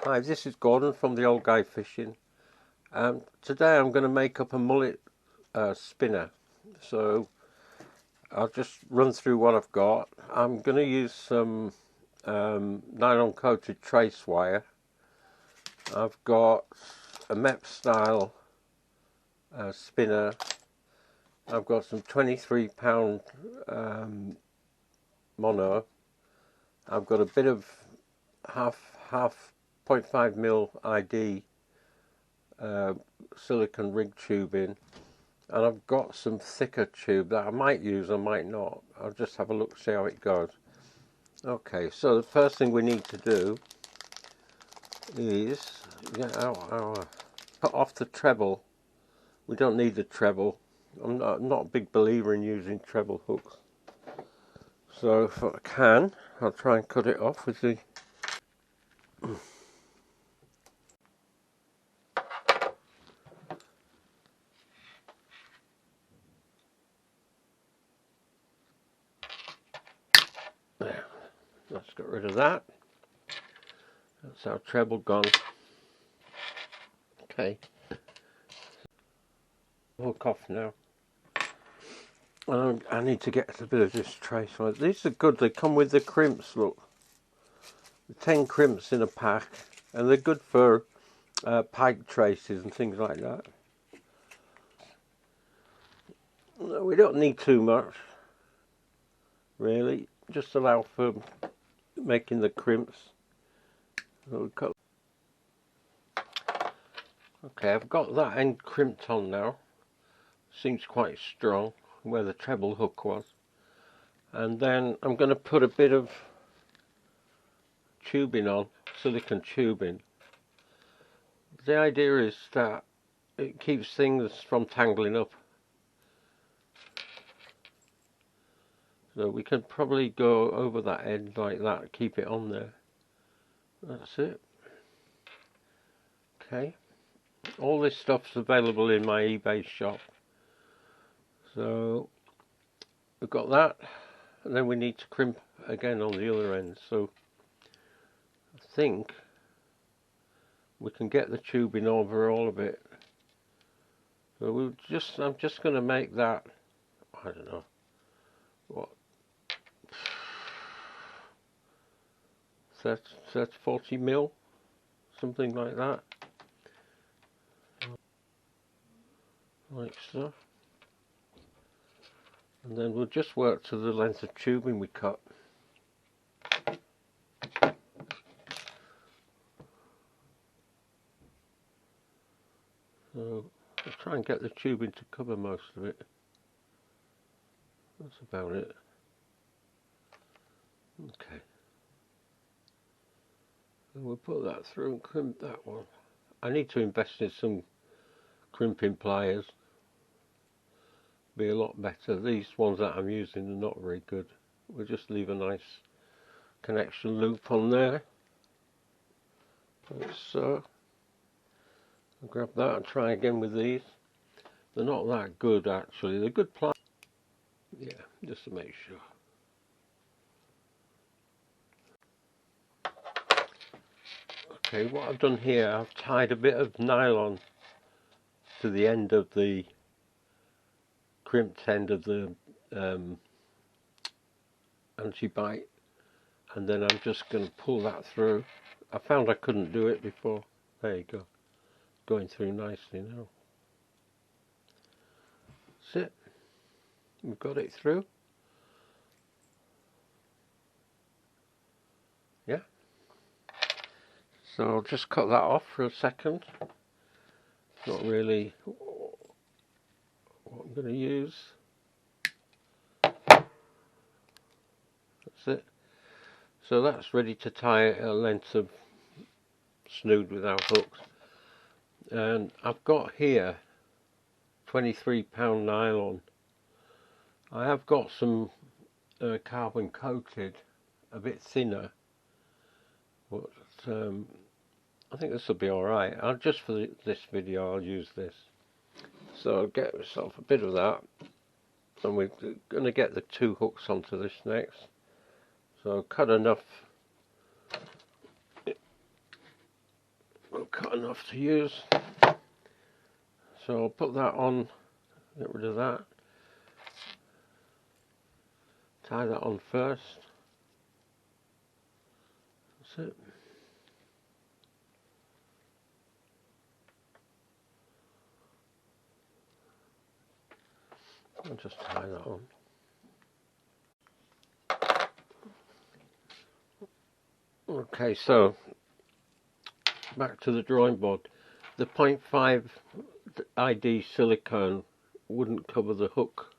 Hi, this is Gordon from the Old Guy Fishing. Today I'm going to make up a mullet spinner. So I'll just run through what I've got. I'm going to use some nylon coated trace wire. I've got a meps style spinner. I've got some 23-pound mono. I've got a bit of half 0.5mm ID silicone rig tubing, and I've got some thicker tube that I might use, I might not. I'll just have a look, see how it goes. Okay, so the first thing we need to do is get our cut off the treble. We don't need the treble. I'm not a big believer in using treble hooks. So if I can, I'll try and cut it off with the there. Let's get rid of that. That's our treble gone. Okay. Hook off now. I need to get a bit of this trace. These are good. They come with the crimps. Look, 10 crimps in a pack, and they're good for pike traces and things like that. No, we don't need too much, really. Just allow for making the crimps. Okay, I've got that end crimped on now. Seems quite strong where the treble hook was. And then I'm going to put a bit of tubing on, silicone tubing. The idea is that it keeps things from tangling up. So we can probably go over that end like that, keep it on there. That's it. Okay. All this stuff's available in my eBay shop. So we've got that, and then we need to crimp again on the other end. So I think we can get the tubing over all of it. So I'm just going to make that, I don't know, what, 40 mil, something like that. Like so. And then we'll just work to the length of tubing we cut. So I'll try and get the tubing to cover most of it. That's about it. Okay. And we'll put that through and crimp that one. I need to invest in some crimping pliers. Be a lot better. These ones that I'm using are not very good. We'll just leave a nice connection loop on there. Like so. I'll grab that and try again with these. They're not that good actually. They're good pliers. Yeah, just to make sure. Okay, what I've done here, I've tied a bit of nylon to the end of the crimped end of the anti-bite, and then I'm just going to pull that through. I found I couldn't do it before. There you go. Going through nicely now. That's it. We've got it through. Yeah. So I'll just cut that off for a second. Not really what I'm going to use. That's it. So that's ready to tie a length of snood with our hooks. And I've got here 23-pound nylon. I have got some carbon coated, a bit thinner, but I think this will be alright. Just for this video I'll use this. So I'll get myself a bit of that, and we're going to get the 2 hooks onto this next. So I'll cut enough cut enough to use. So I'll put that on, get rid of that. Tie that on first. That's it. I'll just tie that on. Okay, so back to the drawing board. The 0.5 ID silicone wouldn't cover the hook,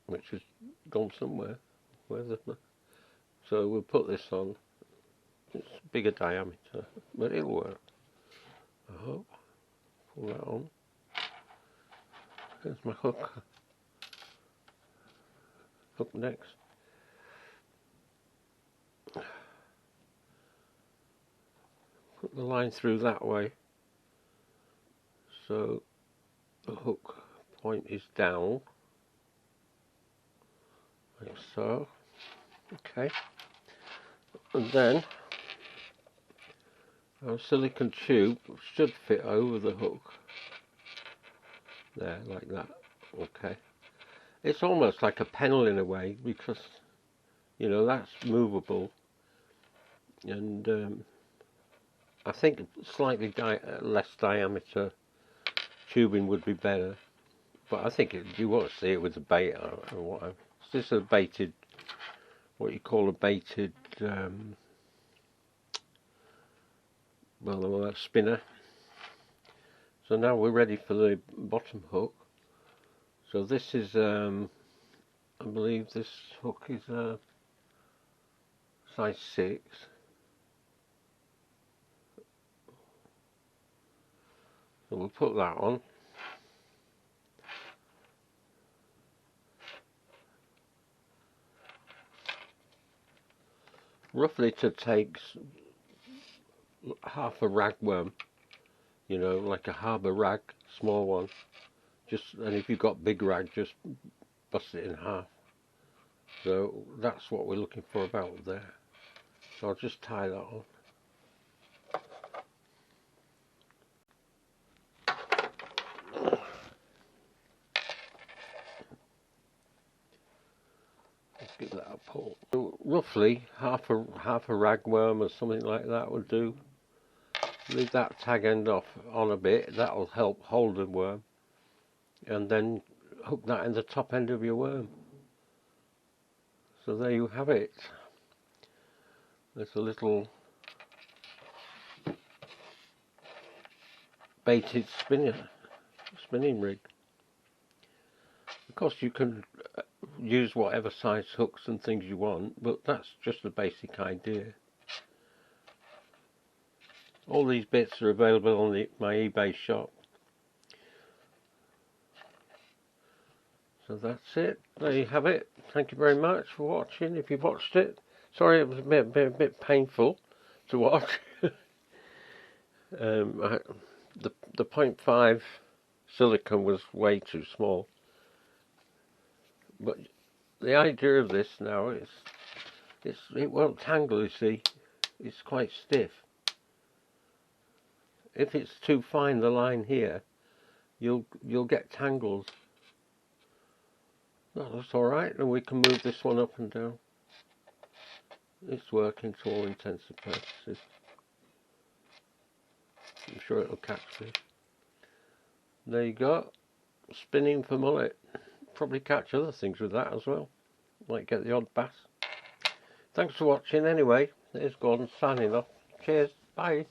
which has gone somewhere. So we'll put this on. It's bigger diameter, but it'll work, I hope. Pull that on. There's my hook. Hook next. Put the line through that way, so the hook point is down, like so. Okay, and then our silicone tube should fit over the hook there, like that. Okay, it's almost like a panel in a way, because you know that's movable, and I think slightly less diameter tubing would be better, but I think you want to see it with the bait or whatever. This is a baited, what you call a baited spinner. So now we're ready for the bottom hook. So this is, I believe this hook is size 6. So we'll put that on. Roughly it takes half a ragworm, you know, like a harbour rag, small one. And if you've got big rag, just bust it in half. So that's what we're looking for about there. So I'll just tie that on. Let's give that a pull. So roughly half a ragworm or something like that would do. Leave that tag end off on a bit. That'll help hold the worm, and then hook that in the top end of your worm. So there you have it. There's a little baited spinning rig. Of course you can use whatever size hooks and things you want, but that's just the basic idea. All these bits are available on my eBay shop. So that's it. There you have it. Thank you very much for watching, if you've watched it. Sorry it was a bit painful to watch. The 0.5 silicone was way too small. But the idea of this now is it won't tangle, you see. It's quite stiff. If it's too fine, the line here, you'll get tangles. That's alright, and we can move this one up and down. It's working to all intents and purposes. I'm sure it'll catch fish. There you go. Spinning for mullet. Probably catch other things with that as well. Might get the odd bass. Thanks for watching anyway. There's Gordon signing off. Cheers. Bye.